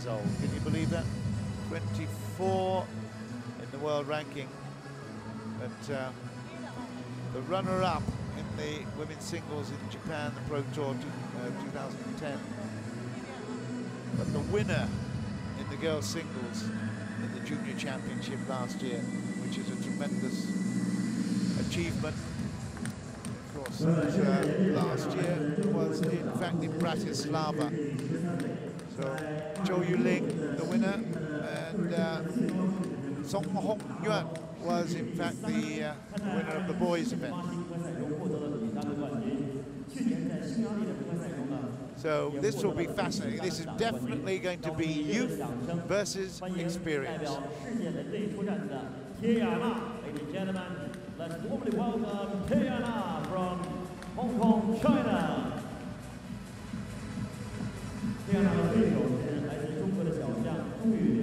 years old. Can you believe that? 24 in the world ranking. But the runner-up in the women's singles in Japan, the Pro Tour 2010. But the winner in the girls' singles in the Junior Championship last year, which is a tremendous achievement. Of course, last year was in fact in Bratislava. So Zhu Yuling, the winner, and Song Hong Yuan was in fact the winner of the boys' event. So this will be fascinating. This is definitely going to be youth versus experience. Tiana, ladies and gentlemen, let's warmly welcome Tiana from Hong Kong, China. Tiana 的对手是来自中国的小将朱雨林。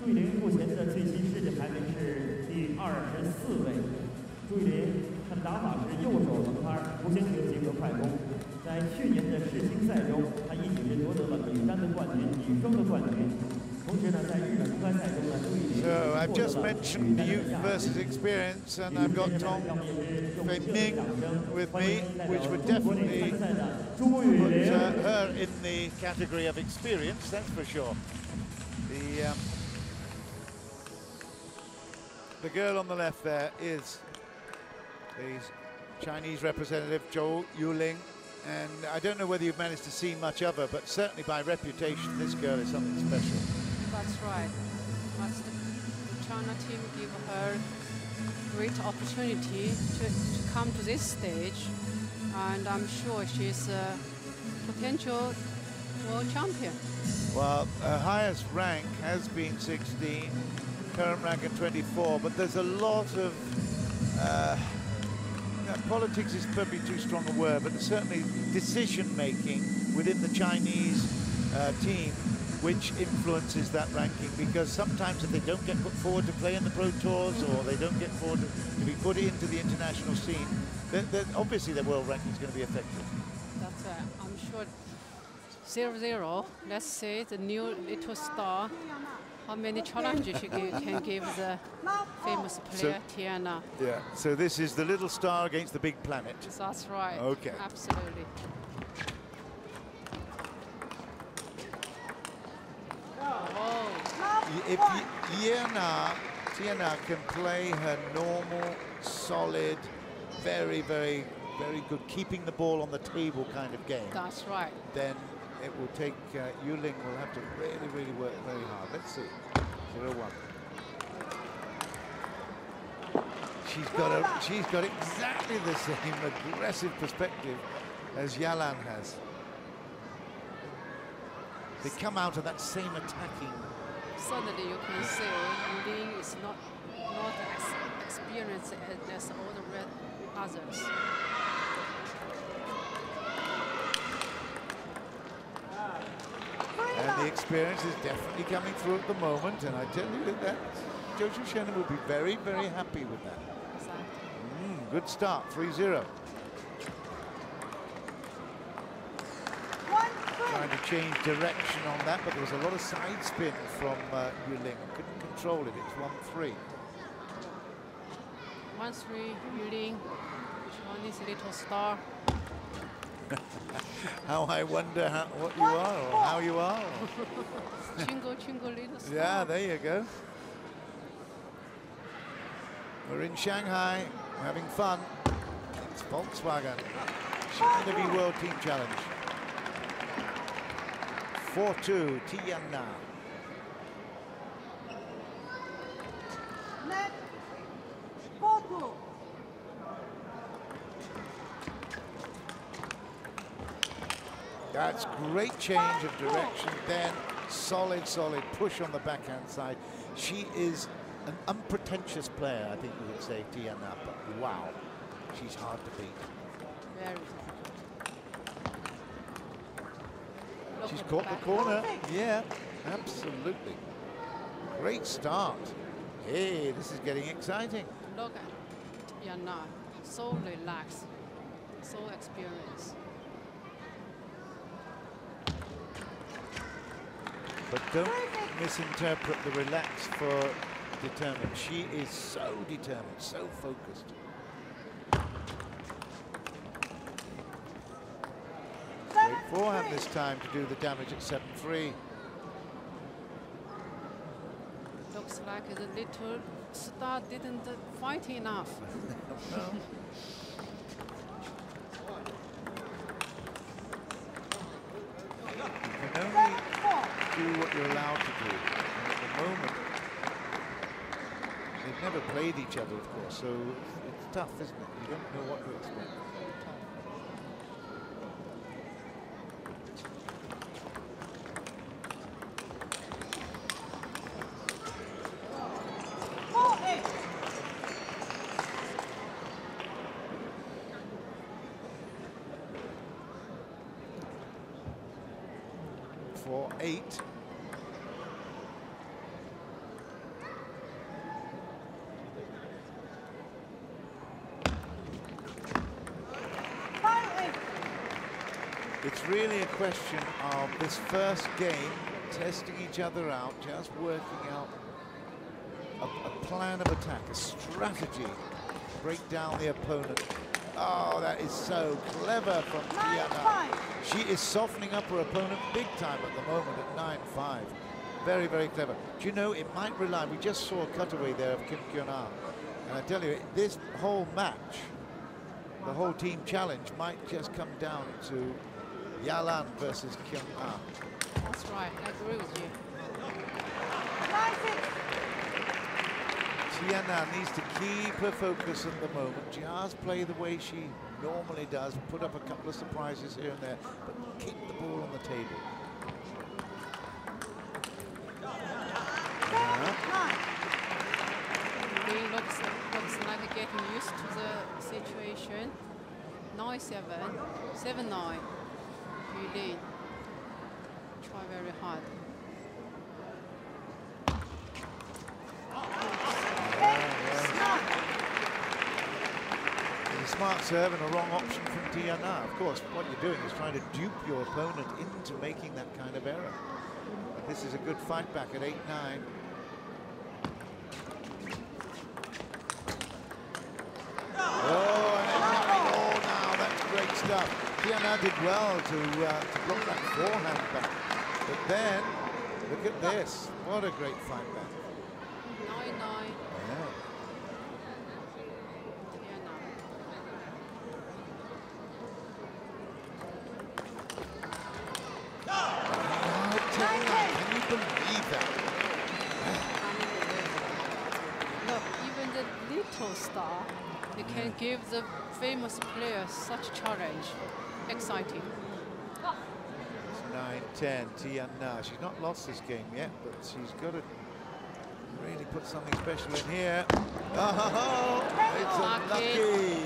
朱雨林目前的最新世界排名是第24位。朱雨林他的打法是右手横拍弧形球结合快攻。在去年的世青赛中，他一举是夺得了女单的冠军、女双的冠军。 So I've just mentioned youth versus experience, and I've got Tong Fei Ming with me, which would definitely put her in the category of experience, that's for sure. The girl on the left there is the Chinese representative, Zhu Yuling, and I don't know whether you've managed to see much of her, but certainly by reputation, this girl is something special. That's right. Must the China team give her great opportunity to come to this stage, and I'm sure she's a potential world champion. Well, her highest rank has been 16, current rank at 24, but there's a lot of politics is probably too strong a word, but certainly decision-making within the Chinese team, which influences that ranking, because sometimes if they don't get put forward to play in the Pro Tours, or they don't get forward to be put into the international scene, then obviously their world ranking is going to be affected. That's right. I'm sure 0-0, let's say the new little star, how many challenges she can give the famous player, Tiana. Yeah, so this is the little star against the big planet. That's right. Okay. Absolutely. If Tiana can play her normal, solid, very, very, very good, keeping the ball on the table kind of game. That's right. Then it will take, Yuling will have to really, really work very hard. Let's see, 0-1. She's got exactly the same aggressive perspective as Yalan has. They come out of that same attacking. Suddenly you can say Yuling is not as experienced as all the others. And the experience is definitely coming through at the moment, and I tell you that Zhu Yuling will be very, very happy with that. Good start, 3-0. Trying to change direction on that, but there was a lot of side spin from Yuling. Couldn't control it. It's 1-3. 1-3, Yuling, Chinese little star. How I wonder what you are, or how you are. Chingo, chingo, little star. Yeah, there you go. We're in Shanghai, we're having fun. It's Volkswagen. China V World Team Challenge. 4-2, Tiana. That's great change of direction, then solid, solid push on the backhand side. She is an unpretentious player, I think we would say, Tiana, but wow, she's hard to beat. Very. She's caught the corner. Yeah, absolutely. Great start. Hey, this is getting exciting. Look at Yana, so relaxed, so experienced. But don't misinterpret the relax for determined. She is so determined, so focused. Great forehand this time to do the damage at 7-3. Looks like the little star didn't fight enough. No. You can only do what you're allowed to do. And at the moment, they've never played each other, of course, so it's tough, isn't it? You don't know what to expect. For 8. It's really a question of this first game, testing each other out, just working out a plan of attack, a strategy, break down the opponent. Oh, that is so clever from Tiana. She is softening up her opponent big time at the moment at 9-5. Very, very clever. Do you know, it might rely, we just saw a cutaway there of Kim Kyun-ah. And I tell you, this whole match, the whole team challenge might just come down to Yalan versus Kyun-ah. That's right, I agree with you. Tiana needs to keep her focus at the moment, just play the way she normally does, put up a couple of surprises here and there, but keep the ball on the table. He looks like getting used to the situation. 9-7, 7-9. Really try very hard. Smart serve and a wrong option from Tiana. Of course, what you're doing is trying to dupe your opponent into making that kind of error. But this is a good fight back at 8-9. Oh, now that's great stuff. Tiana did well to block that forehand back. But then, look at this. What a great fight back. 9-9. Yeah. Can you believe that? Look, even the little star, they can give the famous players such challenge. Exciting. It's 9-10, Tiana. She's not lost this game yet, but she's got to really put something special in here. Oh, it's unlucky.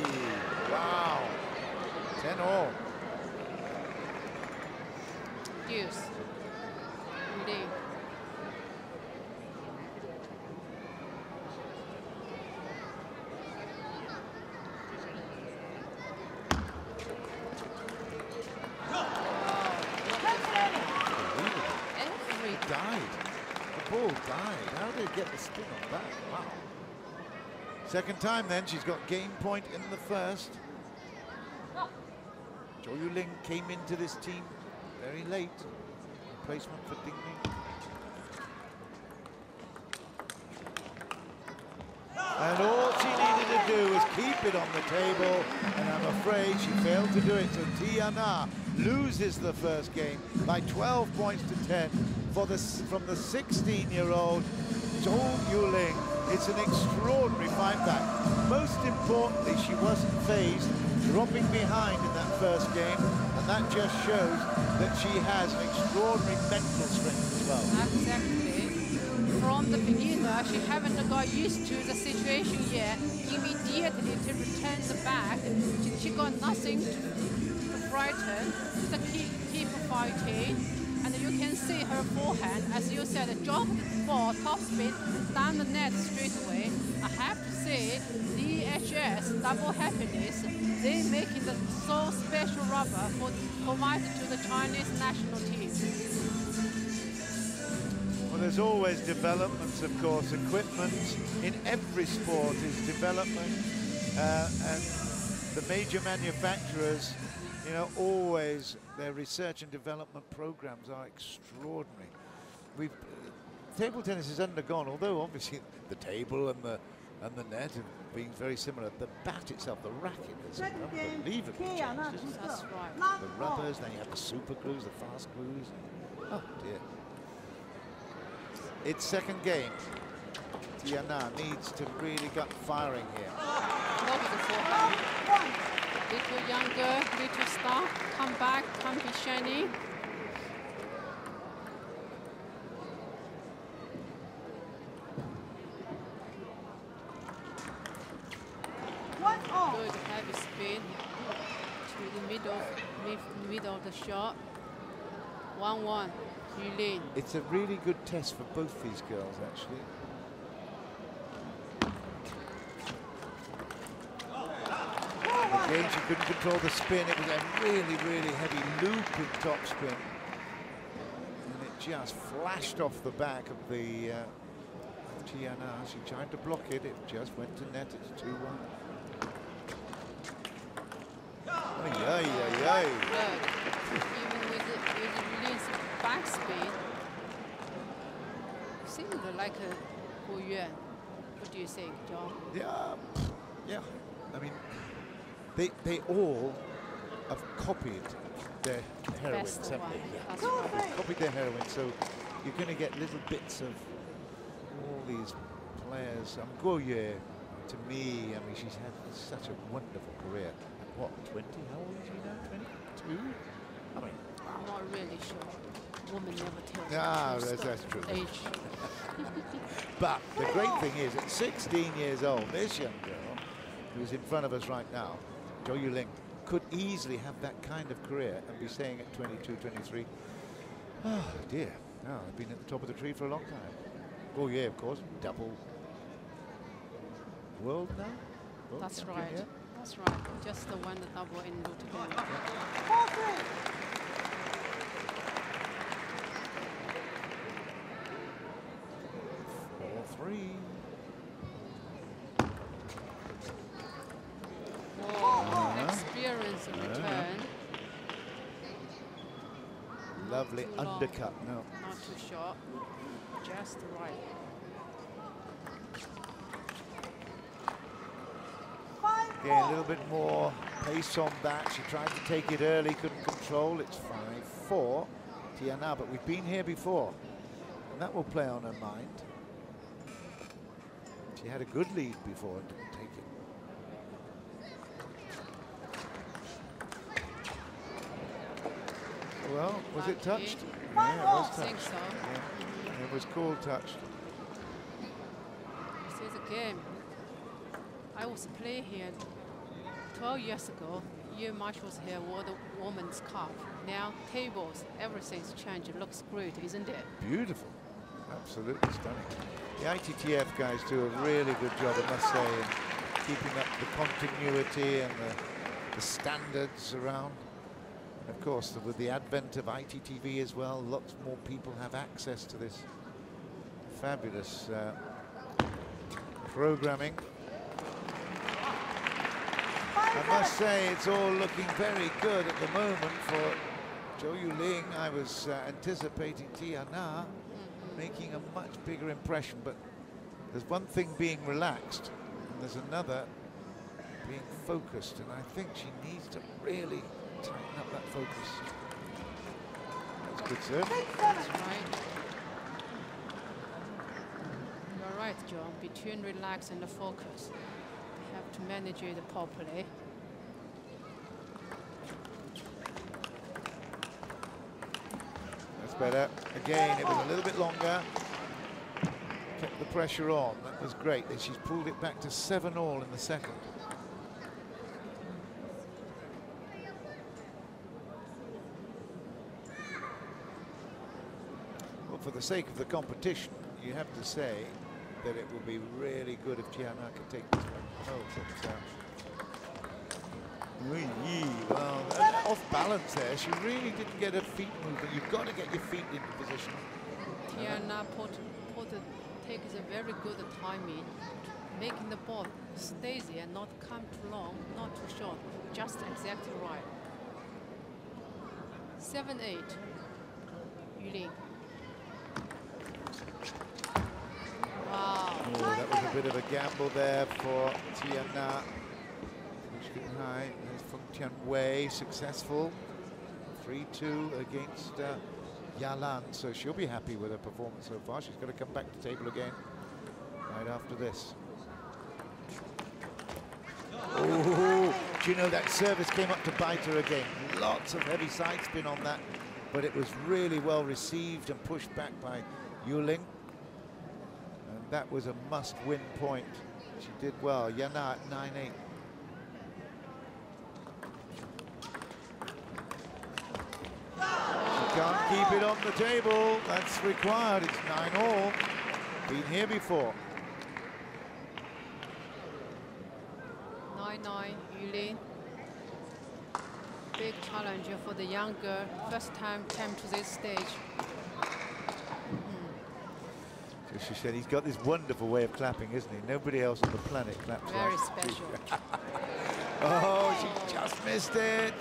Wow. 10-all. Deuce. Indeed. How did it get the spin on that? Wow. Second time then, she's got game point in the first. Zhu Yuling came into this team very late. Replacement for Ding Ling. And all she needed to do was keep it on the table, and I'm afraid she failed to do it. So Tiana loses the first game by 12 points to 10 from the 16-year-old Zhu Yuling. It's an extraordinary fight back. Most importantly, she wasn't phased, dropping behind in that first game, and that just shows that she has an extraordinary mental strength as well. Exactly. From the beginner, she haven't got used to the situation yet. Immediately to return the back, she got nothing to frighten. To keep fighting, and you can see her forehand, as you said, drop the ball, top spin, down the net straight away. I have to say, DHS, Double Happiness, they making the so special rubber provided to the Chinese national team. there's always developments, of course. Equipment in every sport is development, and the major manufacturers, you know, always their research and development programs are extraordinary. Table tennis has undergone, although obviously the table and the net have been very similar, the bat itself, the racket is unbelievably changed. That's right. The rubbers, then you have the super glues, the fast glues. Oh dear. It's second game. Tiana needs to really get firing here. Lovely forehand. Little younger, little star, come back, can't be shiny. Good heavy spin to the middle of the shot. 1-1, Yuling. It's a really good test for both these girls, actually. Again, she couldn't control the spin. It was a really, really heavy looping topspin. And it just flashed off the back of the Tiana. She tried to block it. It just went to net. It's 2-1. Ay, ay, ay. Even with Yuling's backspin, seems like a Gu Yuan. What do you think, John? Yeah. I mean, they all have copied their heroines, haven't they? That's They've copied their heroines, so you're going to get little bits of all these players. Gu Yuan, to me, I mean, she's had such a wonderful career. What, 20? How old is she now? 22? I mean, I'm not really sure. Woman never tells that's true. Age. But the great thing is, at 16 years old, this young girl, who's in front of us right now, Zhu Yuling, could easily have that kind of career and be staying at 22, 23. Oh, dear. No, I've been at the top of the tree for a long time. Oh, yeah, of course. Double world now? World That's champion, right. yeah? That's right. Just the one, the double in Luton. 4-3. Experience in return. Lovely undercut. No. Not too short. Just right. Again, a little bit more pace on that. She tried to take it early, couldn't control. It's 5-4, Tiana, but we've been here before, and that will play on her mind. She had a good lead before and didn't take it. Well, was it touched? Yeah, it was touched. I think so. Yeah, it was called touched. This is a game. I was playing here 12 years ago. Year March was here, World Women's Cup. Now tables, everything's changed. It looks great, isn't it? Beautiful, absolutely stunning. The ITTF guys do a really good job, I must say, in keeping up the continuity and the standards around. And of course, with the advent of ITTV as well, lots more people have access to this fabulous programming. I must say, it's all looking very good at the moment for Zhu Yuling. I was anticipating Tiana making a much bigger impression, but there's one thing being relaxed, and there's another being focused, and I think she needs to really tighten up that focus. That's good serve. That's right. You're right, John. Between relax and the focus, you have to manage it properly. Better. Again, it was a little bit longer. Kept the pressure on. That was great. And she's pulled it back to 7-all in the second. Well, for the sake of the competition, you have to say that it would be really good if Tiana could take this one. Oh, but, well, off balance there. She really didn't get her feet moving. You've got to get your feet into position. Tiana Tiana takes a very good timing, making the ball stay there, not come too long, not too short, just exactly right. 7-8, Yuling. Wow. Oh, that was a bit of a gamble there for Tiana. High from Tian Wei, successful. 3-2 against Yalan, so she'll be happy with her performance so far. She's got to come back to table again right after this. Oh, do you know that service came up to bite her again? Lots of heavy side spin on that, but it was really well received and pushed back by Yuling. And that was a must-win point. She did well. Yana at 9-8. Can't keep it on the table. That's required. It's 9-all. Been here before. 9-9, Yuling. Big challenge for the young girl. First time came to this stage. So she said he's got this wonderful way of clapping, isn't he? Nobody else on the planet claps Very like special. Oh, she just missed it.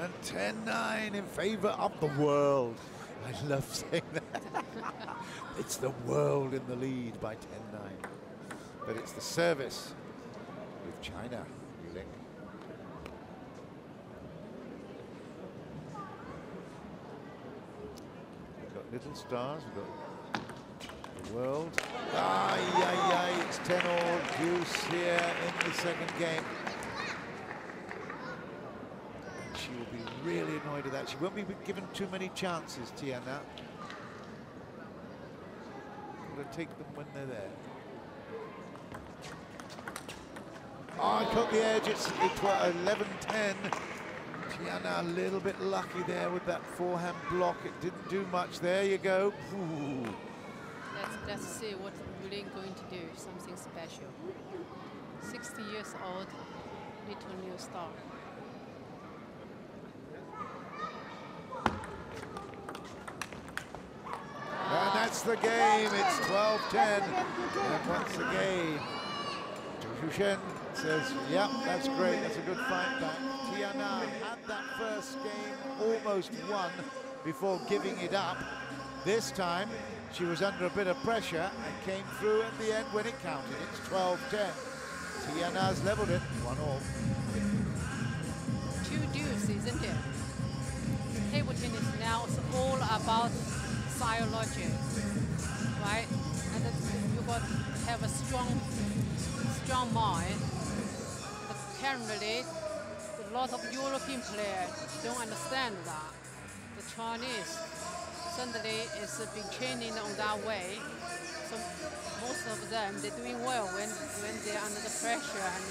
And 10-9 in favor of the world. I love saying that. It's the world in the lead by 10-9. But it's the service with China, Yuling. We've got little stars, we've got the world. It's 10-all juice here in the second game. She will be really annoyed at that. She won't be given too many chances, Tiana. Got to take them when they're there. Oh, I caught the edge. It's 11-10. Tiana a little bit lucky there with that forehand block. It didn't do much. There you go. Ooh. Let's see what Yuling going to do. Something special. 60 years old, little new star. And that's the game. It's 12-10. And once again, Zhu Yuling says, yep, that's great. That's a good fight back. Tiana had that first game almost won before giving it up. This time, she was under a bit of pressure and came through at the end when it counted. It's 12-10. Tiana's leveled it, 1-all. Two duels, isn't it? Table tennis now is all about psychology, right? And you got to have a strong mind. But apparently, a lot of European players don't understand that. The Chinese certainly is been training on that way. So most of them, they're doing well when they're under the pressure and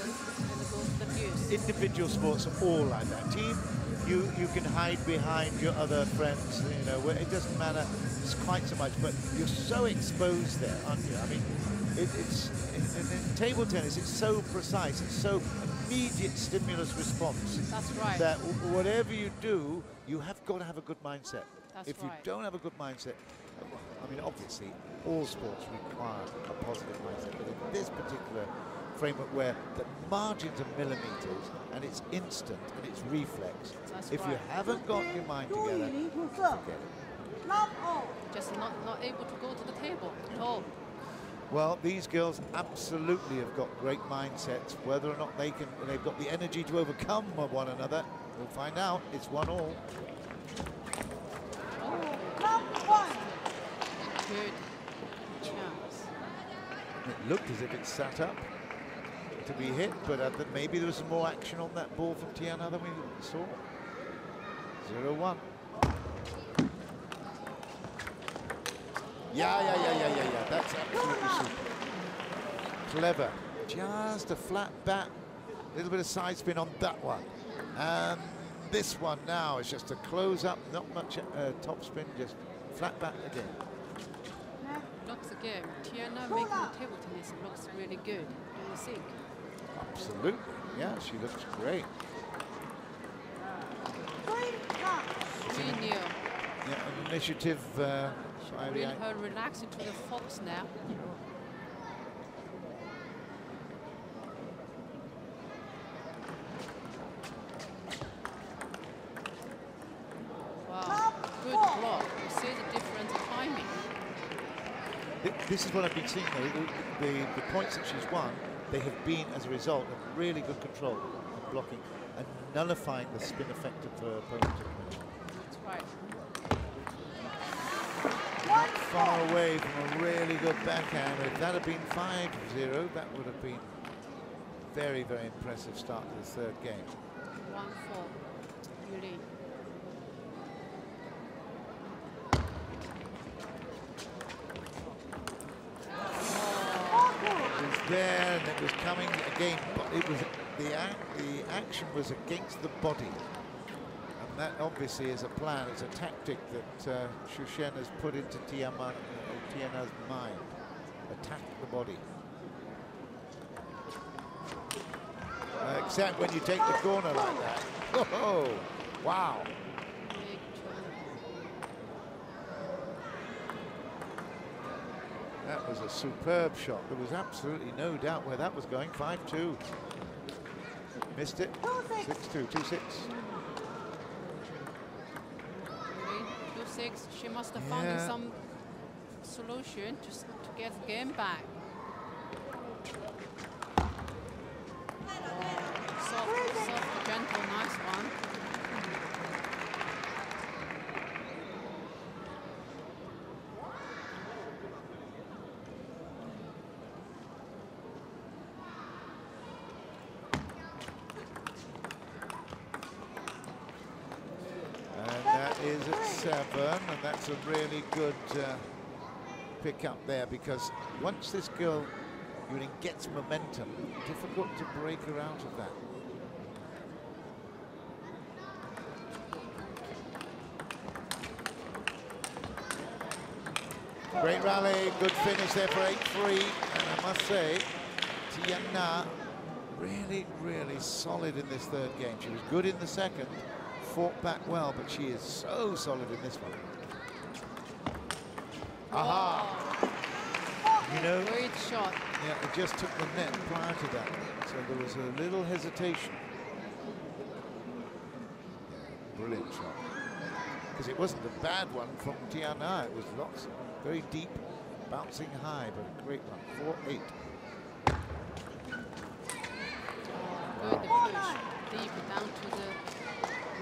go to the news. Individual sports are all like that. Team, you can hide behind your other friends, you know, where it doesn't matter quite so much, but you're so exposed there, aren't you? I mean, it's in table tennis, it's so precise, it's so immediate stimulus response. That's right. That whatever you do, you have got to have a good mindset. That's if right. you don't have a good mindset, I mean, obviously, all sports require a positive mindset, but in this particular framework where the margins are millimeters and it's instant and it's reflex, That's if right. you haven't got your mind together, forget it. Just not able to go to the table at all. Well, these girls absolutely have got great mindsets. Whether or not they've got the energy to overcome one another, we'll find out. It's 1-all. Good chance. It looked as if it sat up to be hit, but maybe there was some more action on that ball from Tiana than we saw. 0-1. Yeah. That's absolutely super. Clever. Just a flat bat. A little bit of side spin on that one. And this one now is just a close up, not much top spin, just flat bat again. Looks again. Tiana making the table tennis looks really good. What do you think? Absolutely. Yeah, she looks great. 3-0. Yeah, an initiative Really her relaxing to the focus now. Wow, good block. You see the different timing. This is what I've been seeing though. The points that she's won, they have been as a result of really good control and blocking and nullifying the spin effect of her opponent. That's right. Not far away from a really good backhand. If that had been 5-0, that would have been very, very impressive start to the third game. 1-4, Yuling. It was there and it was coming again, but it was the action was against the body. And that obviously is a plan, it's a tactic that Zhu Yuling has put into Tiana's mind. Attack the body. Except when you take the corner like that. Oh, wow. That was a superb shot. There was absolutely no doubt where that was going. 5-2. Missed it. 6-2, 2-6. 2-6. She must have found some solution to get the game back. Soft, gentle, nice one. And that is at 7, and that's a really good pick up there, because once this girl Yuling gets momentum, difficult to break her out of that. Great rally, good finish there for 8-3, and I must say, Tiana really, really solid in this third game. She was good in the second, fought back well, but she is so solid in this one. Aha! You know, Great shot. yeah, it just took the net prior to that, so there was a little hesitation. Brilliant shot. Because it wasn't a bad one from Tiana, it was lots, very deep, bouncing high, but a great one. 4-8. Good push, deep down to the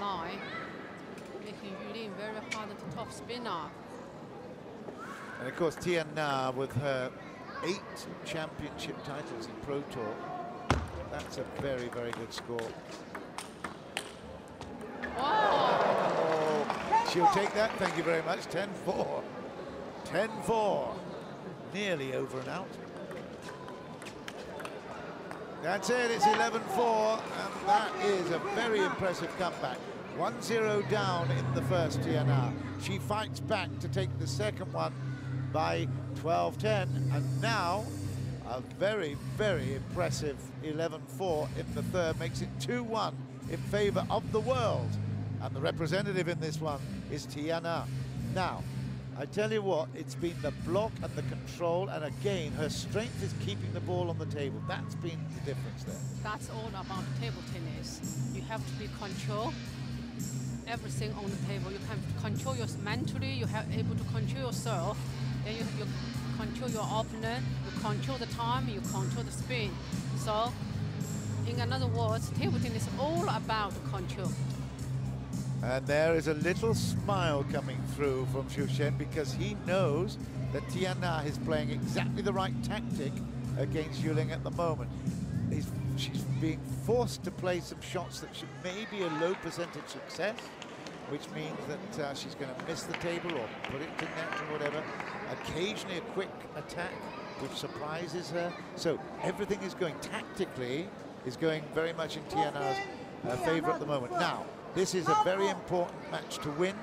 line, making Yuling very hard to top spinner. And of course, Tiana with her 8 championship titles in Pro Tour, that's a very, very good score. Wow! She'll take that, thank you very much. 10-4. 10-4. Nearly over and out. That's it, it's 11-4, and that is a very impressive comeback. 1-0 down in the first, Tiana. She fights back to take the second one by 12-10, and now a very, very impressive 11-4 in the third, makes it 2-1 in favor of the world. And the representative in this one is Tiana. Now, I tell you what, it's been the block and the control, and again, her strength is keeping the ball on the table. That's been the difference there. That's all about table tennis. You have to be control everything on the table. You can control your mentally, you have able to control yourself, then you control your opponent, you control the time, you control the spin. So, in other words, table tennis is all about control. And there is a little smile coming through from Zhu Yuling, because he knows that Tiana is playing exactly the right tactic against Yuling at the moment. She's being forced to play some shots that may be a low percentage success, which means that she's going to miss the table or put it to net or whatever. Occasionally a quick attack, which surprises her. So everything is going tactically, is going very much in Tiana's favor at the moment. Now, this is a very important match to win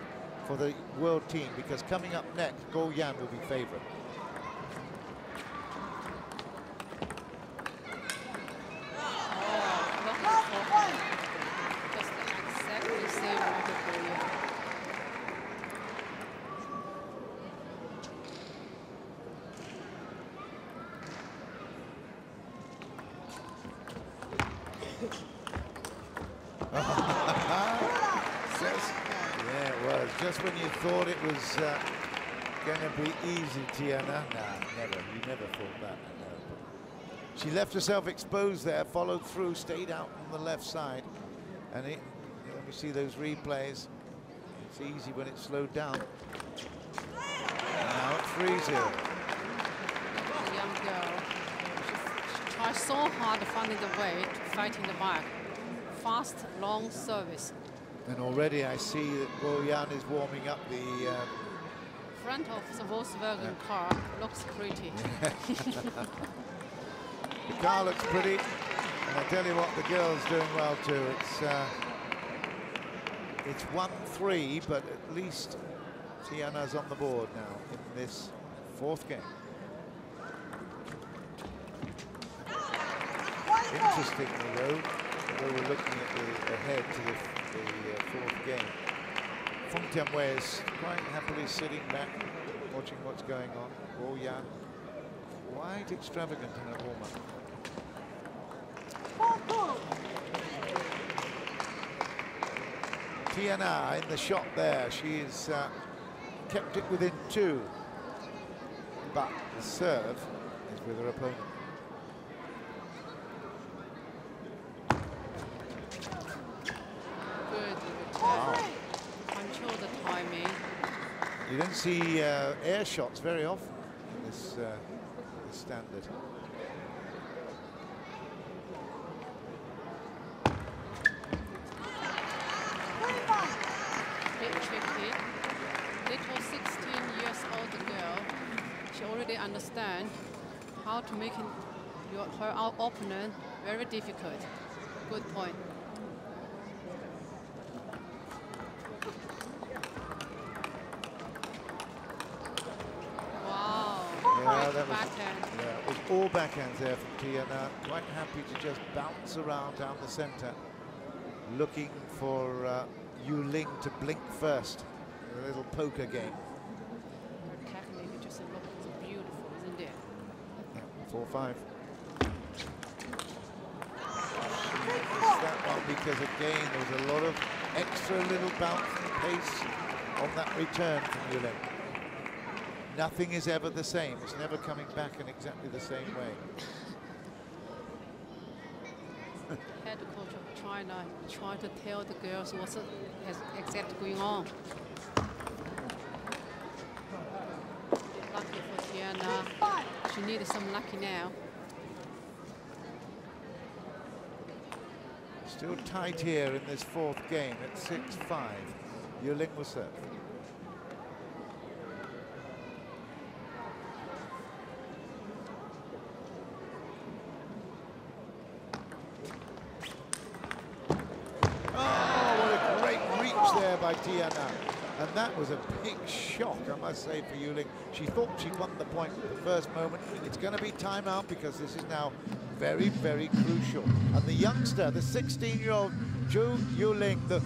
for the world team, because coming up next, Go Yan will be favorite. when you thought it was going to be easy, Tiana? Nah, never. You never thought that. No. She left herself exposed there, followed through, stayed out on the left side. And when we see those replays, it's easy when it's slowed down. Now it's 3-0. The young girl, she tries so hard finding the way to fight in the back. Fast, long service. And already I see that Yan is warming up the Front of the Volkswagen car looks pretty. The car looks pretty, and I tell you what, the girl's doing well too. It's 1-3, but at least Tiana's on the board now in this fourth game. Interestingly though, although we're looking at the ahead to the fourth game, Feng Tianwei is quite happily sitting back, watching what's going on. Yan, quite extravagant in her warm-up. Tiana in the shot there, she's kept it within 2, but the serve is with her opponent. Good return. Wow. Control the timing. You don't see air shots very often in this standard. Bit tricky. Little 16-year-old girl. She already understands how to make her opponent very difficult. Good point. Yeah, it was all backhands there from Tiana. Quite happy to just bounce around down the center, looking for Yuling to blink first. A little poker game. Her technique just looks beautiful, isn't it? Yeah, 4-5. That one because again there was a lot of extra little bounce and pace on that return from Yuling. Nothing is ever the same. It's never coming back in exactly the same way. Head coach of China trying to tell the girls what's exactly going on. Lucky for Tiana. She needed some lucky now. Still tight here in this fourth game at 6-5. Yuling will serve. By Tiana, and that was a big shock, I must say, for Yuling. She thought she won the point at the first moment. It's going to be timeout because this is now very, very crucial. And the youngster, the 16-year-old Zhu Yuling, the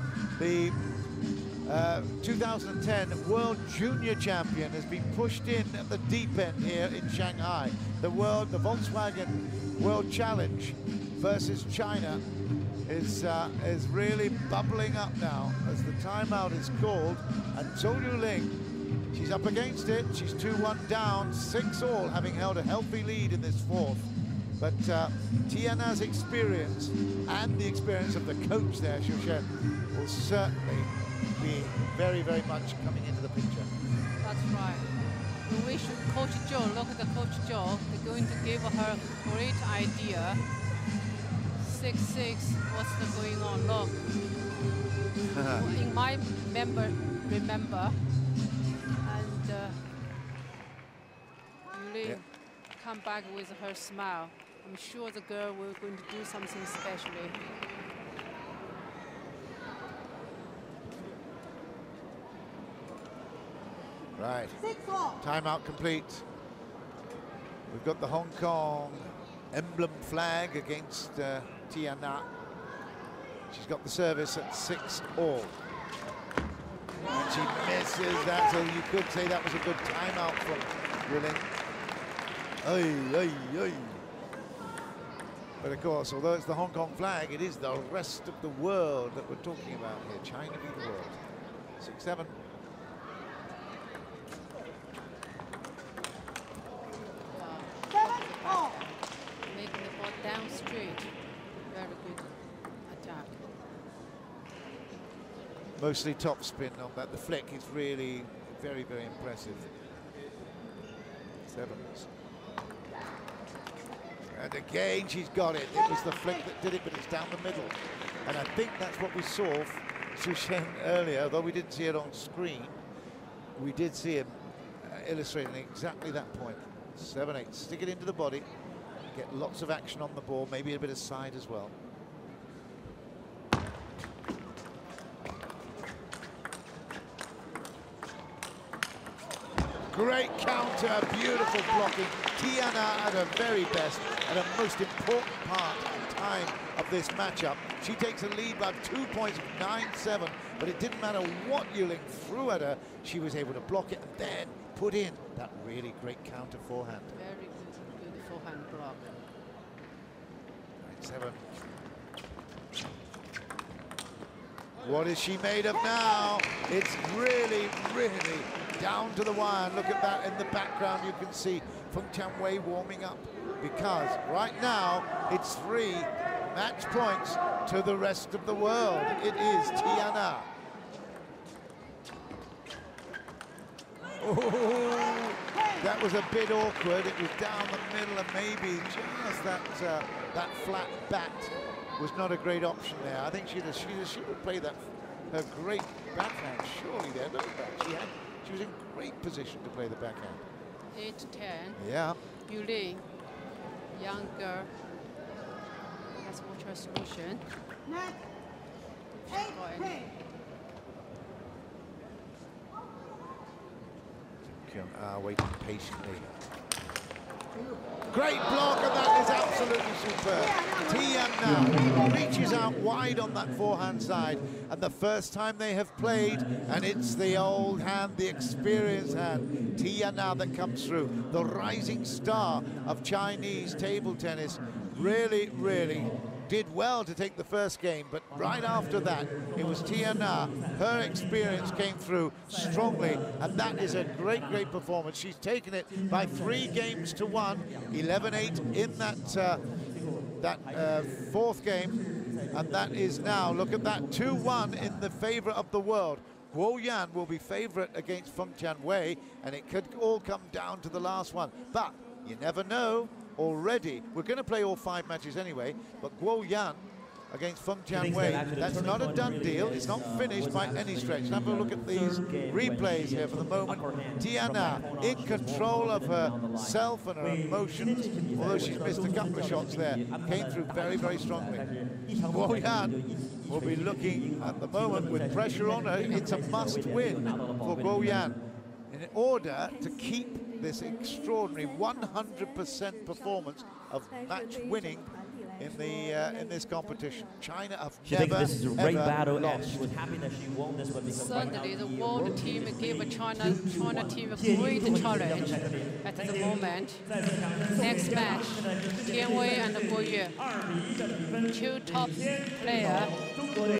2010 World Junior Champion, has been pushed in at the deep end here in Shanghai. The Volkswagen World Challenge versus China is really bubbling up now as the timeout is called, and Zhu Yuling, she's up against it. She's 2-1 down, 6-all, having held a healthy lead in this fourth. But Tiana's experience and the experience of the coach there, Zhu Yuling, will certainly be very, very much coming into the picture. That's right. We wish Coach Zhou, look at the Coach Zhou, they're going to give her a great idea. 6-6, what's going on? Look, in my remember, and Yuling come back with her smile. I'm sure the girl will going to do something specially. Right, timeout complete. We've got the Hong Kong emblem flag against Tiana. She's got the service at 6-all. And she misses that, so you could say that was a good timeout from Yuling. But of course, although it's the Hong Kong flag, it is the rest of the world that we're talking about here. China beat the world. 6-7. mostly topspin on that. The flick is really very, very impressive. Sevens. And again, she's got it. It was the flick that did it, but it's down the middle. And I think that's what we saw Zhu Yuling earlier, although we didn't see it on screen. We did see him illustrating exactly that point. 7-8, stick it into the body, get lots of action on the ball, maybe a bit of side as well. Great counter, beautiful blocking. Tiana at her very best, and a most important part and time of this matchup. She takes a lead by 2 points, 9-7, but it didn't matter what Yuling threw at her, she was able to block it and then put in that really great counter forehand. Very good forehand block. 9-7. What is she made of now? It's really, really down to the wire. Look at that in the background. You can see Feng Tianwei warming up, because right now it's 3 match points to the rest of the world. It is Tiana. Oh, that was a bit awkward. It was down the middle, and maybe just that flat bat was not a great option there. I think she would play that her great backhand surely there. Look at that. She was in great position to play the backhand. 8-10. Yeah. Yuling, younger. Let's watch her solution. Waiting patiently. Great block, and that is absolutely superb. Tiana reaches out wide on that forehand side, and the first time they have played, and it's the old hand, the experienced hand, Tiana, that comes through. The rising star of Chinese table tennis. Really, really did well to take the first game, but right after that, it was Tiana. Her experience came through strongly, and that is a great, great performance. She's taken it by 3 games to 1, 11-8 in that fourth game, and that is now, look at that, 2-1 in the favor of the world. Guo Yan will be favorite against Feng Tianwei, and it could all come down to the last one, but you never know. Already, we're going to play all 5 matches anyway, but Guo Yan against Feng Tianwei, that's not a done deal. It's not finished by any stretch. Have a look at these replays here for the moment. Tiana in control of herself and her emotions, although she's missed a couple of shots there, came through very, very strongly. Guo Yan will be looking at the moment with pressure on her. It's a must win for Guo Yan in order to keep this extraordinary 100% performance of match winning in this competition. China have never, this is a great battle, lost. and she was happy that she won this one. Certainly, the world team gave a China team a great challenge at the moment. Next match, Tianwei and Guo Yan, 2 top players.